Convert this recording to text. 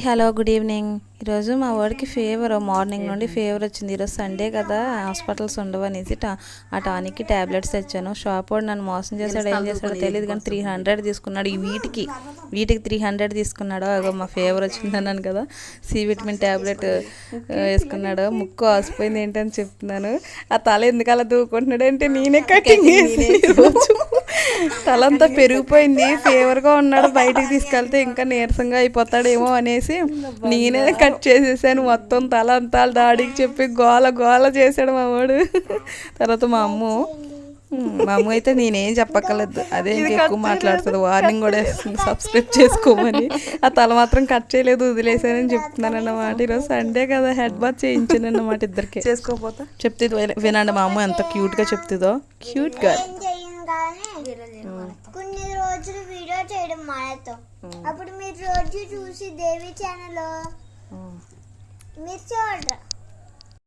Hello good evening. ఈరోజు మా వాడికి ఫీవర్, మార్నింగ్ నుండి ఫీవర్ వచ్చింది. ఈరోజు సండే కదా, హాస్పిటల్స్ ఉండవు అనేసి ఆ టానిక్కి ట్యాబ్లెట్స్ తెచ్చాను. షాప్ వాడు నన్ను మోసం చేశాడు, ఏం చేశాడో తెలియదు కానీ 300 తీసుకున్నాడు. వీటికి 300 తీసుకున్నాడు. అగో మా ఫీవర్ వచ్చింది అన్నాను కదా, సి విటమిన్ ట్యాబ్లెట్ వేసుకున్నాడు. ముక్కు ఆసిపోయింది ఏంటని చెప్తున్నాను. ఆ తల ఎందుకు అలా దూకుంటున్నాడు అంటే నేనే కటింగ్ రోజు తలంతా పెరిగిపోయింది, ఫీవర్గా ఉన్నాడు. బయటికి తీసుకెళ్తే ఇంకా నీరసంగా అయిపోతాడేమో అనేసి నేనే కట్ చేసేసాను మొత్తం తల అంతా. డాడీకి చెప్పి గోల చేశాడు మా వాడు. తర్వాత మా అమ్మ అయితే నేనేం చెప్పక్కర్లేదు, అదే ఇంకా ఎక్కువ మాట్లాడుతుంది. వార్నింగ్ కూడా వేస్తుంది సబ్స్క్రైబ్ చేసుకోమని. ఆ తల మాత్రం కట్ చేయలేదు, వదిలేసానని చెప్తున్నాను అన్నమాట. ఈరోజు సండే కదా, హెడ్ బాత్ చేయించాను అన్నమాట ఇద్దరికి. చేసుకోకపోతే చెప్తే వినండి మా అమ్మ ఎంత క్యూట్గా చెప్తుందో. క్యూట్గా కొన్ని రోజులు వీడియో చేయడం మానేతో, అప్పుడు మీరు రోజు చూసి దేవి ఛానల్ మీరు చూడరా.